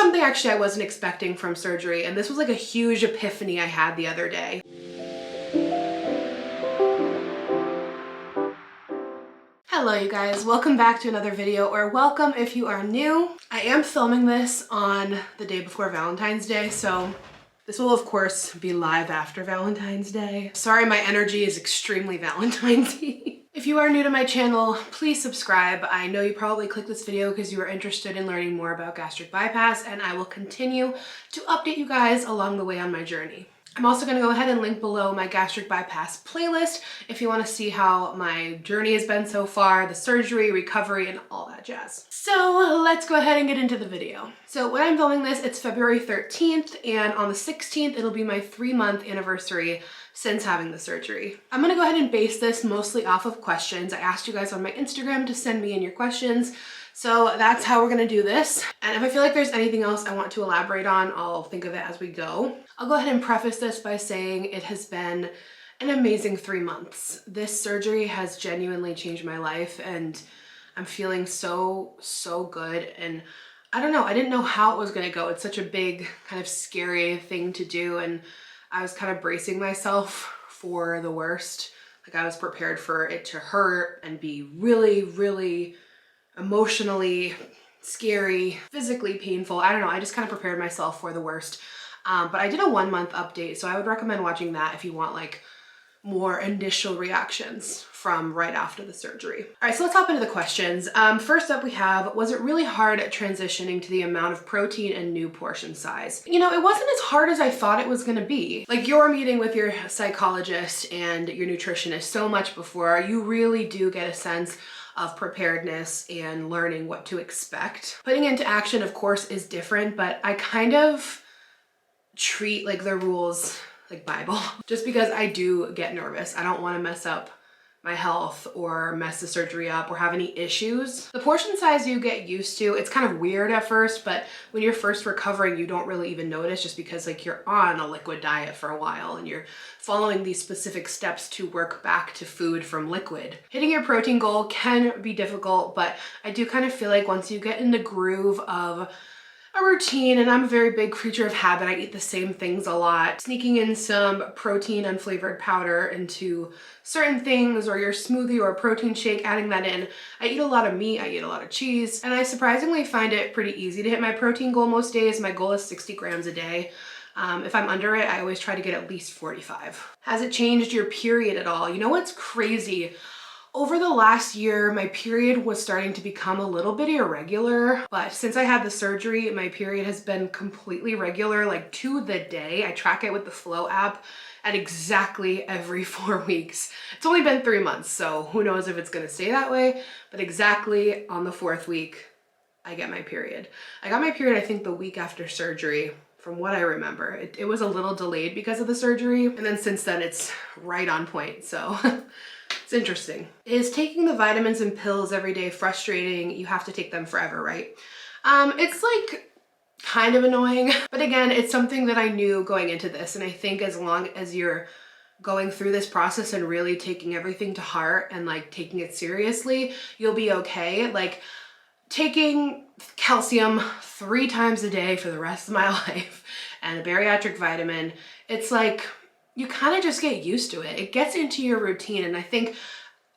something actually I wasn't expecting from surgery, and this was like a huge epiphany I had the other day. Hello you guys, welcome back to another video, or welcome if you are new. I am filming this on the day before Valentine's Day, so this will of course be live after Valentine's Day. Sorry, my energy is extremely Valentine's-y. If you are new to my channel, please subscribe. I know you probably clicked this video because you are interested in learning more about gastric bypass, and I will continue to update you guys along the way on my journey. I'm also going to go ahead and link below my gastric bypass playlist if you want to see how my journey has been so far, the surgery, recovery, and all that jazz. So let's go ahead and get into the video. So when I'm filming this, it's February 13th, and on the 16th, it'll be my 3-month anniversary since having the surgery. I'm gonna go ahead and base this mostly off of questions. I asked you guys on my Instagram to send me in your questions, so that's how we're gonna do this. And if I feel like there's anything else I want to elaborate on, I'll think of it as we go. I'll go ahead and preface this by saying it has been an amazing 3 months. This surgery has genuinely changed my life, and I'm feeling so good. And I don't know, I didn't know how it was gonna go. It's such a big, kind of scary thing to do, and I was kind of bracing myself for the worst. Like, I was prepared for it to hurt and be really emotionally scary, physically painful. I don't know, I just kind of prepared myself for the worst. But I did a 1-month update, so I would recommend watching that if you want like more initial reactions from right after the surgery. All right, so let's hop into the questions. First up we have, was it really hard transitioning to the amount of protein and new portion size? You know, it wasn't as hard as I thought it was gonna be. Like, you're meeting with your psychologist and your nutritionist so much before, you really do get a sense of preparedness and learning what to expect. Putting into action, of course, is different, but I kind of treat like the rules like Bible, just because I do get nervous. I don't want to mess up my health or mess the surgery up or have any issues. The portion size you get used to, it's kind of weird at first, but when you're first recovering, you don't really even notice, just because like you're on a liquid diet for a while and you're following these specific steps to work back to food from liquid. Hitting your protein goal can be difficult, but I do kind of feel like once you get in the groove of a routine, and I'm a very big creature of habit, I eat the same things a lot. Sneaking in some protein unflavored powder into certain things, or your smoothie or a protein shake, adding that in. I eat a lot of meat, I eat a lot of cheese, and I surprisingly find it pretty easy to hit my protein goal most days. My goal is 60 grams a day. If I'm under it, I always try to get at least 45. Has it changed your period at all? You know what's crazy? Over the last year, my period was starting to become a little bit irregular, but since I had the surgery, my period has been completely regular, like to the day. I track it with the Flow app at exactly every 4 weeks. It's only been 3 months, so who knows if it's gonna stay that way, but exactly on the 4th week, I get my period. I got my period, I think, the week after surgery. From what I remember, it was a little delayed because of the surgery, and then since then it's right on point, so it's interesting. Is taking the vitamins and pills every day frustrating? You have to take them forever, right? It's like kind of annoying, but again, it's something that I knew going into this, and I think as long as you're going through this process and really taking everything to heart and like taking it seriously, you'll be okay. Like, taking calcium 3 times a day for the rest of my life and a bariatric vitamin, it's like you kind of just get used to it. It gets into your routine, and I think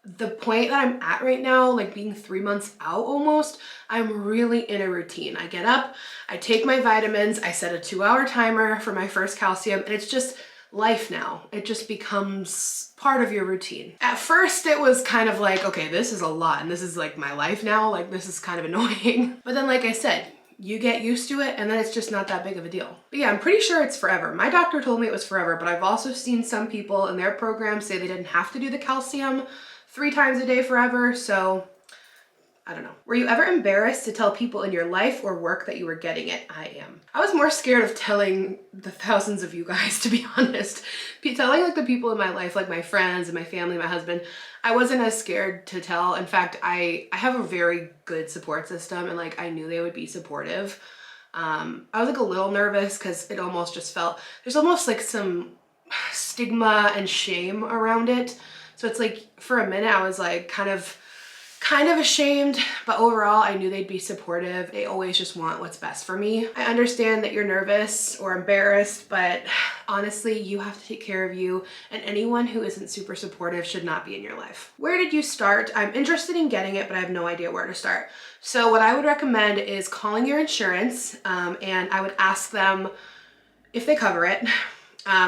the point that I'm at right now, like being 3 months out almost, I'm really in a routine. I get up, I take my vitamins, I set a 2-hour timer for my first calcium, and it's just life now. It just becomes part of your routine. At first it was kind of like, okay, this is a lot and this is like my life now, like this is kind of annoying. But then, like I said, you get used to it and then it's just not that big of a deal. But yeah, I'm pretty sure it's forever. My doctor told me it was forever, but I've also seen some people in their program say they didn't have to do the calcium 3 times a day forever, so I don't know. Were you ever embarrassed to tell people in your life or work that you were getting it? I am. I was more scared of telling the thousands of you guys, to be honest. Telling like the people in my life, like my friends and my family, my husband, I wasn't as scared to tell. In fact, I have a very good support system, and like I knew they would be supportive. I was like a little nervous because it almost just felt, there's almost like some stigma and shame around it. So it's like for a minute I was like kind of kind of ashamed, but overall I knew they'd be supportive. They always just want what's best for me. I understand that you're nervous or embarrassed, but honestly, you have to take care of you, and anyone who isn't super supportive should not be in your life. Where did you start? I'm interested in getting it, but I have no idea where to start. So what I would recommend is calling your insurance, and I would ask them if they cover it.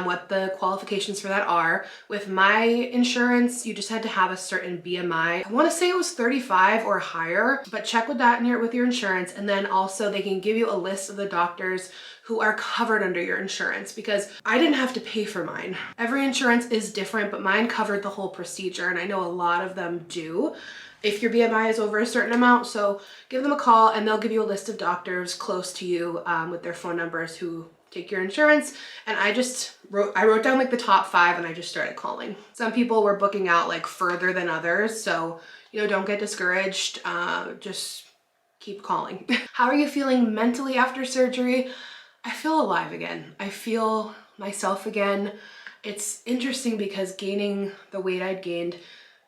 What the qualifications for that are. With my insurance, you just had to have a certain BMI. I want to say it was 35 or higher, but check with that with your insurance. And then also they can give you a list of the doctors who are covered under your insurance, because I didn't have to pay for mine. Every insurance is different, but mine covered the whole procedure, and I know a lot of them do if your BMI is over a certain amount. So give them a call and they'll give you a list of doctors close to you with their phone numbers who take your insurance. And I wrote down like the top 5 and I just started calling. Some people were booking out like further than others. So, you know, don't get discouraged. Just keep calling. How are you feeling mentally after surgery? I feel alive again. I feel myself again. It's interesting because gaining the weight I'd gained,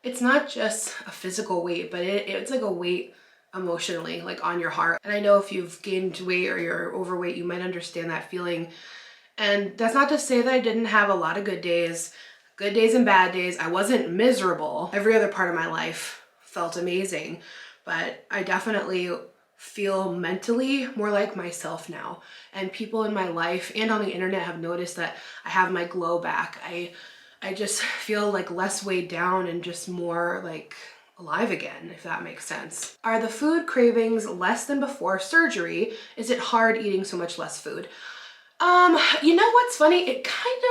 it's not just a physical weight, but it's like a weight emotionally, like on your heart. And I know if you've gained weight or you're overweight, you might understand that feeling. And that's not to say that I didn't have a lot of good days and bad days. I wasn't miserable. Every other part of my life felt amazing, but I definitely feel mentally more like myself now. And people in my life and on the internet have noticed that I have my glow back. I just feel like less weighed down and just more like alive again, if that makes sense. Are the food cravings less than before surgery? Is it hard eating so much less food? You know what's funny? It kind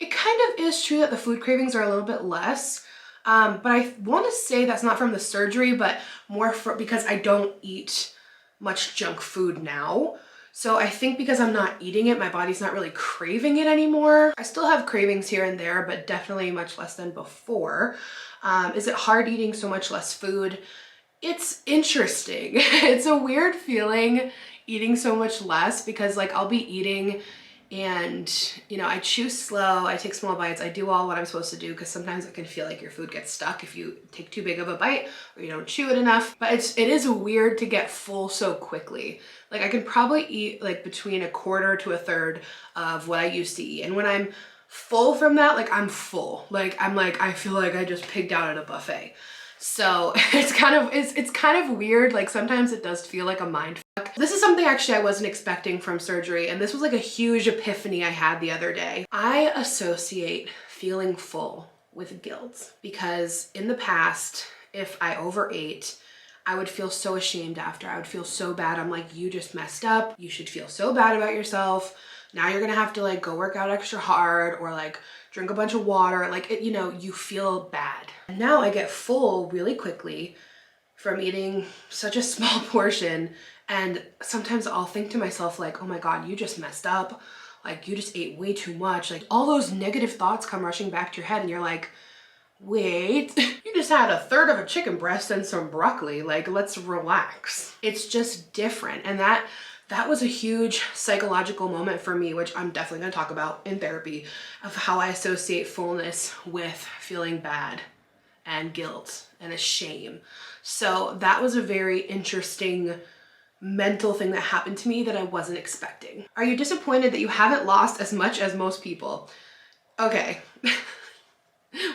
of is true that the food cravings are a little bit less. But I want to say that's not from the surgery, but more because I don't eat much junk food now. So I think because I'm not eating it, my body's not really craving it anymore. I still have cravings here and there, but definitely much less than before. Is it hard eating so much less food? It's interesting. It's a weird feeling eating so much less, because like I'll be eating and, you know, I chew slow, I take small bites, I do all what I'm supposed to do, because sometimes it can feel like your food gets stuck if you take too big of a bite or you don't chew it enough. But it is weird to get full so quickly. Like I can probably eat like between a quarter to a third of what I used to eat. And when I'm full from that, like I'm full. I feel like I just pigged out at a buffet. So it's kind of weird. Like sometimes it does feel like a mind fuck. This is something actually I wasn't expecting from surgery, and this was like a huge epiphany I had the other day. I associate feeling full with guilt, because in the past, if I overate, I would feel so ashamed after. I would feel so bad. I'm like, you just messed up. You should feel so bad about yourself. Now you're gonna have to like go work out extra hard or like drink a bunch of water. Like, you know, you feel bad. And now I get full really quickly from eating such a small portion. And sometimes I'll think to myself like, oh my God, you just messed up. Like you just ate way too much. Like all those negative thoughts come rushing back to your head and you're like, wait, you just had a third of a chicken breast and some broccoli. Like, let's relax. It's just different. And that was a huge psychological moment for me, which I'm definitely gonna talk about in therapy, of how I associate fullness with feeling bad and guilt and a shame. So that was a very interesting mental thing that happened to me that I wasn't expecting. Are you disappointed that you haven't lost as much as most people? Okay.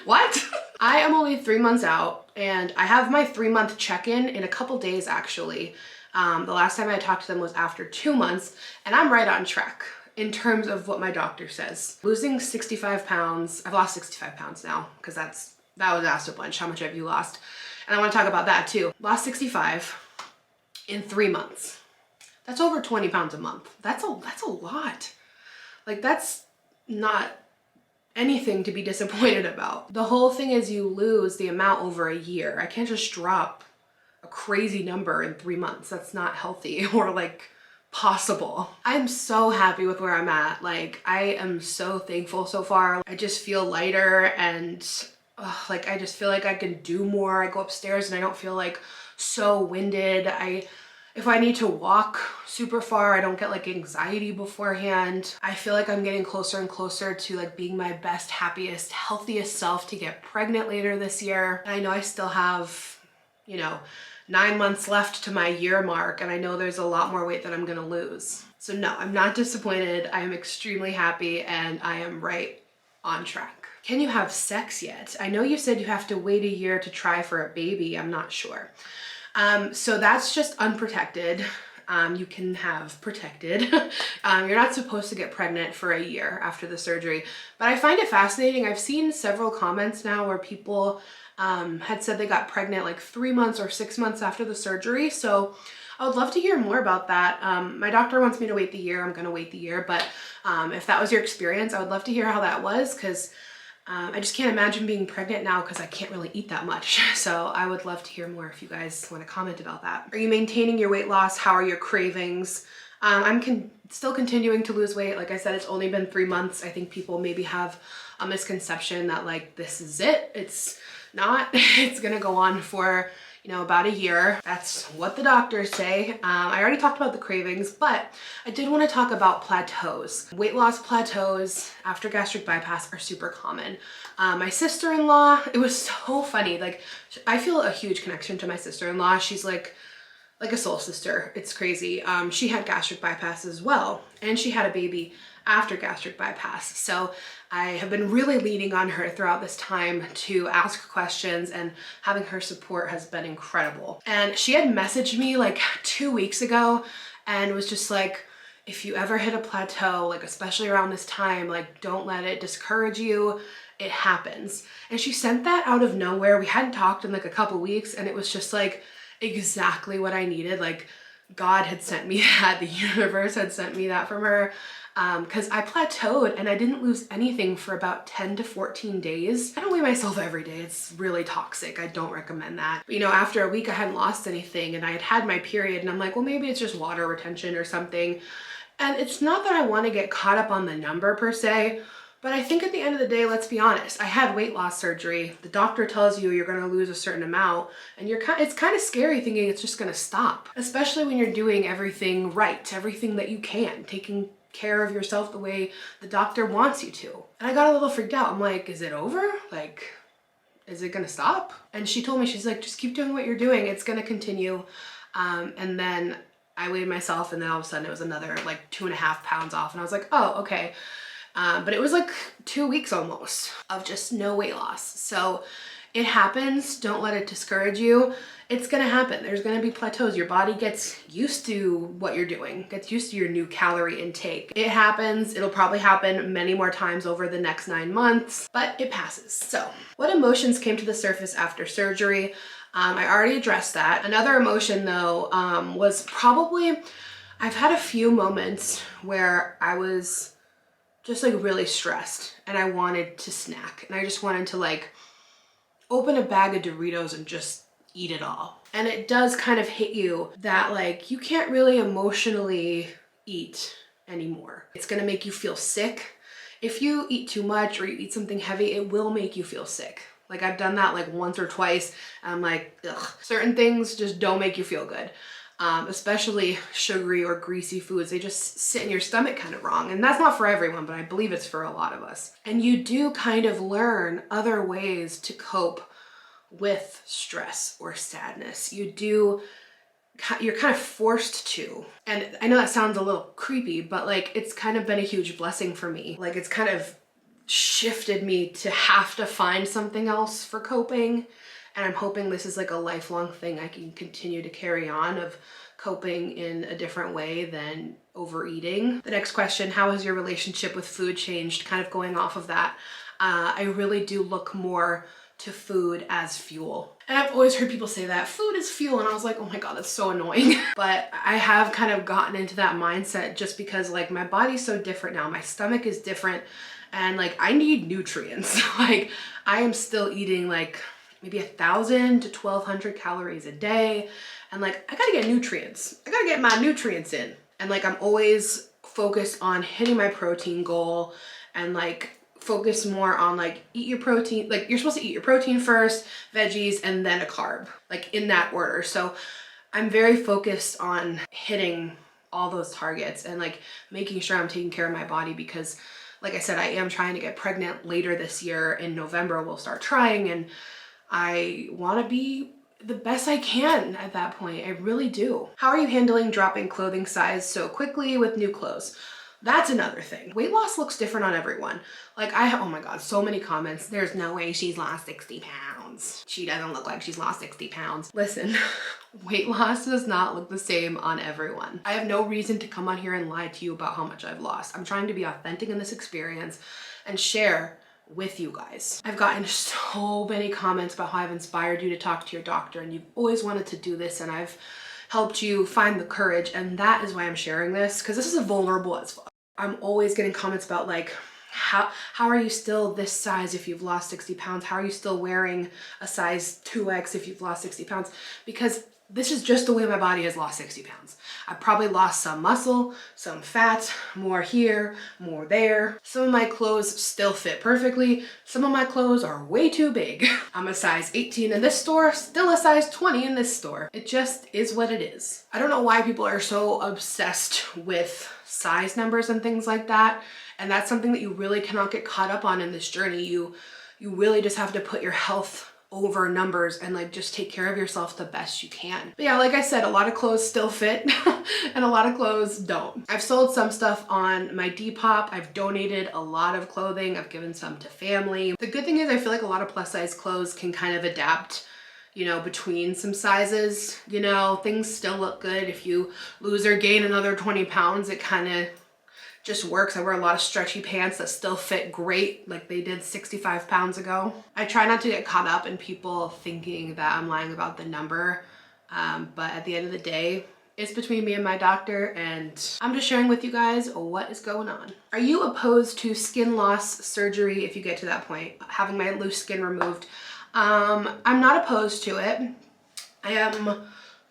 What? I am only 3 months out, and I have my 3-month check-in in a couple days actually. The last time I talked to them was after 2 months, and I'm right on track in terms of what my doctor says. Losing 65 pounds, I've lost 65 pounds now, because that was asked a bunch, how much have you lost? And I wanna talk about that too. Lost 65 in 3 months. That's over 20 pounds a month. That's a lot. Like that's not anything to be disappointed about. The whole thing is you lose the amount over a year. I can't just drop a crazy number in 3 months. That's not healthy or like possible. I'm so happy with where I'm at. Like I am so thankful so far. I just feel lighter and like I just feel like I can do more. I go upstairs and I don't feel like so winded. If I need to walk super far, I don't get like anxiety beforehand. I feel like I'm getting closer and closer to like being my best, happiest, healthiest self to get pregnant later this year. And I know I still have you know, 9 months left to my year mark, and I know there's a lot more weight that I'm gonna lose. So no, I'm not disappointed. I am extremely happy, and I am right on track. Can you have sex yet? I know you said you have to wait a year to try for a baby. I'm not sure. So that's just unprotected. You can have protected. You're not supposed to get pregnant for a year after the surgery, but I find it fascinating. I've seen several comments now where people had said they got pregnant like 3 months or 6 months after the surgery. So I would love to hear more about that. My doctor wants me to wait the year. I'm gonna wait the year, but if that was your experience, I would love to hear how that was, because I just can't imagine being pregnant now because I can't really eat that much. So I would love to hear more if you guys want to comment about that. Are you maintaining your weight loss? How are your cravings? I'm still continuing to lose weight. Like I said, it's only been 3 months. I think people maybe have a misconception that like, this is it. It's not. It's gonna go on for, you know, about a year. That's what the doctors say. I already talked about the cravings, but I did want to talk about plateaus. Weight loss plateaus after gastric bypass are super common. My sister-in-law, it was so funny. Like, I feel a huge connection to my sister-in-law. She's like a soul sister. It's crazy. She had gastric bypass as well, and she had a baby after gastric bypass. So I have been really leaning on her throughout this time to ask questions, and having her support has been incredible. And she had messaged me like 2 weeks ago and was just like, if you ever hit a plateau, like especially around this time, like don't let it discourage you. It happens. And she sent that out of nowhere. We hadn't talked in like a couple weeks, and it was just like exactly what I needed. Like God had sent me that, the universe had sent me that from her. Because I plateaued and I didn't lose anything for about 10 to 14 days. I don't weigh myself every day. It's really toxic. I don't recommend that. But you know, after a week I hadn't lost anything, and I had had my period, and I'm like, well, maybe it's just water retention or something. And it's not that I want to get caught up on the number per se, but I think at the end of the day, let's be honest, I had weight loss surgery. The doctor tells you you're going to lose a certain amount, and it's kind of scary thinking it's just going to stop, especially when you're doing everything right, everything that you can, taking care of yourself the way the doctor wants you to. And I got a little freaked out. I'm like, is it over? Like, is it gonna stop? And she told me, she's like, just keep doing what you're doing. It's gonna continue. And then I weighed myself, and then all of a sudden it was another like 2.5 pounds off. And I was like, oh, okay. But it was like 2 weeks almost of just no weight loss. So it happens. Don't let it discourage you. It's gonna happen. There's gonna be plateaus. Your body gets used to what you're doing, gets used to your new calorie intake. It happens. It'll probably happen many more times over the next 9 months, but it passes. So what emotions came to the surface after surgery? I already addressed that. Another emotion though, was probably, I've had a few moments where I was just like really stressed and I wanted to snack, and I just wanted to like open a bag of Doritos and just eat it all. And it does kind of hit you that like you can't really emotionally eat anymore. It's gonna make you feel sick. If you eat too much or you eat something heavy, it will make you feel sick. Like I've done that like once or twice, and I'm like, ugh. Certain things just don't make you feel good. Especially sugary or greasy foods, they just sit in your stomach kind of wrong. And that's not for everyone, but I believe it's for a lot of us. And you do kind of learn other ways to cope with stress or sadness. You're kind of forced to. And I know that sounds a little creepy, but like it's kind of been a huge blessing for me. Like it's kind of shifted me to have to find something else for coping. And I'm hoping this is like a lifelong thing I can continue to carry on, of coping in a different way than overeating. The next question, how has your relationship with food changed? Kind of going off of that, I really do look more to food as fuel. And I've always heard people say that food is fuel, and I was like, oh my God, that's so annoying. But I have kind of gotten into that mindset just because like my body's so different now. My stomach is different, and like I need nutrients. Like I am still eating like maybe 1,000 to 1,200 calories a day. And like, I gotta get nutrients. I gotta get my nutrients in. And like, I'm always focused on hitting my protein goal, and like focus more on like eat your protein. Like you're supposed to eat your protein first, veggies, and then a carb, like in that order. So I'm very focused on hitting all those targets and like making sure I'm taking care of my body, because like I said, I am trying to get pregnant later this year. In November, we'll start trying, and I want to be the best I can at that point. I really do. How are you handling dropping clothing size so quickly with new clothes? That's another thing. Weight loss looks different on everyone. Like oh my God, so many comments. There's no way she's lost 60 pounds. She doesn't look like she's lost 60 pounds. Listen, weight loss does not look the same on everyone. I have no reason to come on here and lie to you about how much I've lost. I'm trying to be authentic in this experience and share with you guys. I've gotten so many comments about how I've inspired you to talk to your doctor and you've always wanted to do this, and I've helped you find the courage, and that is why I'm sharing this, because this is a vulnerable as fuck. I'm always getting comments about like, how are you still this size if you've lost 60 pounds? How are you still wearing a size 2X if you've lost 60 pounds? Because this is just the way my body has lost 60 pounds. I probably lost some muscle, some fat, more here, more there. Some of my clothes still fit perfectly. Some of my clothes are way too big. I'm a size 18 in this store, still a size 20 in this store. It just is what it is. I don't know why people are so obsessed with size numbers and things like that. And that's something that you really cannot get caught up on in this journey. You really just have to put your health over numbers and like just take care of yourself the best you can. But yeah, like I said, a lot of clothes still fit and a lot of clothes don't. I've sold some stuff on my Depop. I've donated a lot of clothing. I've given some to family. The good thing is I feel like a lot of plus size clothes can kind of adapt, you know, between some sizes. You know, things still look good. If you lose or gain another 20 pounds, it kind of just works. I wear a lot of stretchy pants that still fit great like they did 65 pounds ago. I try not to get caught up in people thinking that I'm lying about the number, but at the end of the day, it's between me and my doctor, and I'm just sharing with you guys what is going on. Are you opposed to skin loss surgery if you get to that point, having my loose skin removed? I'm not opposed to it. I am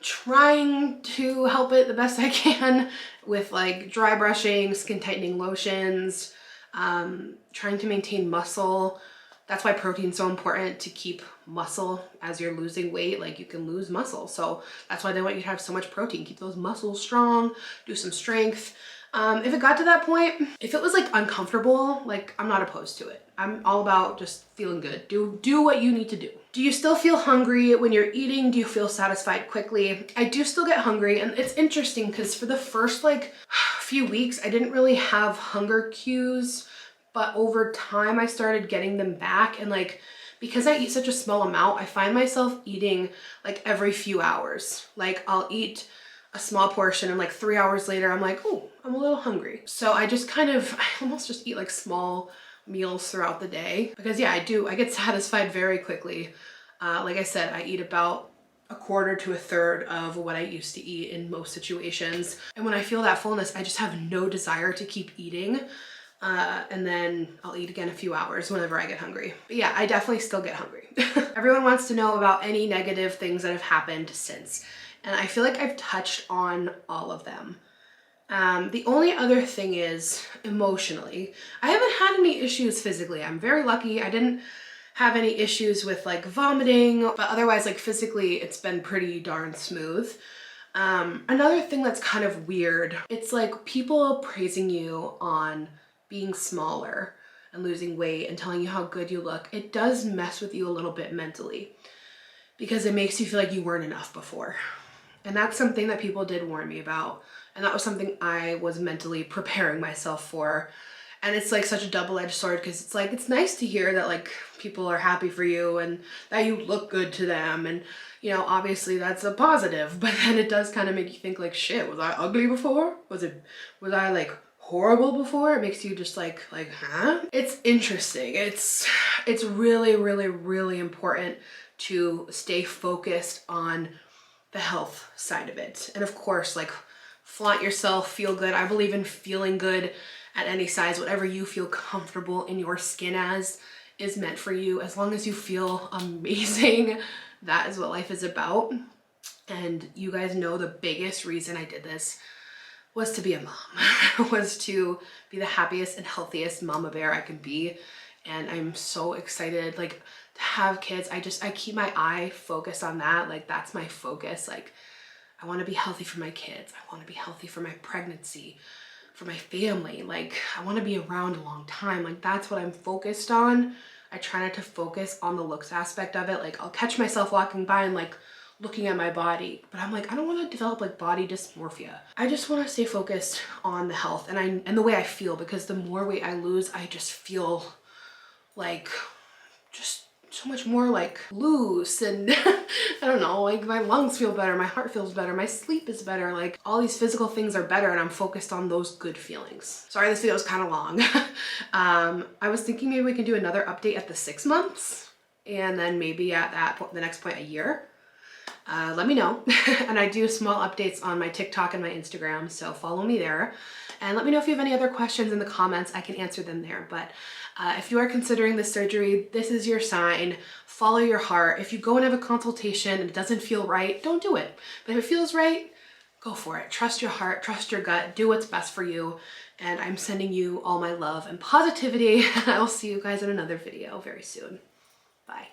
trying to help it the best I can with like dry brushing, skin tightening lotions, trying to maintain muscle. That's why protein's so important, to keep muscle as you're losing weight. Like you can lose muscle. So that's why they want you to have so much protein. Keep those muscles strong, do some strength. If it got to that point, if it was like uncomfortable, like I'm not opposed to it. I'm all about just feeling good. Do what you need to do. Do you still feel hungry when you're eating? Do you feel satisfied quickly? I do still get hungry, and it's interesting because for the first like few weeks, I didn't really have hunger cues, but over time I started getting them back. And like, because I eat such a small amount, I find myself eating like every few hours. Like I'll eat a small portion and like 3 hours later, I'm like, oh, I'm a little hungry. So I almost just eat like small meals throughout the day, because yeah, I get satisfied very quickly. Like I said, I eat about a quarter to a third of what I used to eat in most situations. And when I feel that fullness, I just have no desire to keep eating. And then I'll eat again a few hours whenever I get hungry. But yeah, I definitely still get hungry. Everyone wants to know about any negative things that have happened since. And I feel like I've touched on all of them. The only other thing is emotionally. I haven't had any issues physically. I'm very lucky. I didn't have any issues with like vomiting, but otherwise like physically it's been pretty darn smooth. Another thing that's kind of weird, it's like people praising you on being smaller and losing weight and telling you how good you look. It does mess with you a little bit mentally, because it makes you feel like you weren't enough before. And that's something that people did warn me about. And that was something I was mentally preparing myself for. And it's like such a double-edged sword, because it's like, it's nice to hear that like people are happy for you and that you look good to them. And, you know, obviously that's a positive, but then it does kind of make you think like, shit, was I ugly before? Was I like horrible before? It makes you just like, huh? It's interesting. It's really, really, really important to stay focused on the health side of it. And of course, like, flaunt yourself, feel good. I believe in feeling good at any size. Whatever you feel comfortable in your skin as is meant for you. As long as you feel amazing, that is what life is about. And you guys know the biggest reason I did this was to be a mom, was to be the happiest and healthiest mama bear I can be. And I'm so excited, like, to have kids. I keep my eye focused on that. Like, that's my focus. Like, I want to be healthy for my kids. I want to be healthy for my pregnancy, for my family. Like, I want to be around a long time. Like, that's what I'm focused on. I try not to focus on the looks aspect of it. Like, I'll catch myself walking by and like looking at my body, but I'm like, I don't want to develop like body dysmorphia. I just want to stay focused on the health and the way I feel, because the more weight I lose, I just feel like just so much more like loose and I don't know, like my lungs feel better, my heart feels better, my sleep is better, like all these physical things are better, and I'm focused on those good feelings. Sorry, this video is kind of long. I was thinking maybe we can do another update at the 6 months, and then maybe at that point, the next point, a year. Let me know. And I do small updates on my TikTok and my Instagram, so follow me there. And let me know if you have any other questions in the comments. I can answer them there. But if you are considering this surgery, this is your sign. Follow your heart. If you go and have a consultation and it doesn't feel right, don't do it. But if it feels right, go for it. Trust your heart, trust your gut, do what's best for you. And I'm sending you all my love and positivity. I will see you guys in another video very soon. Bye.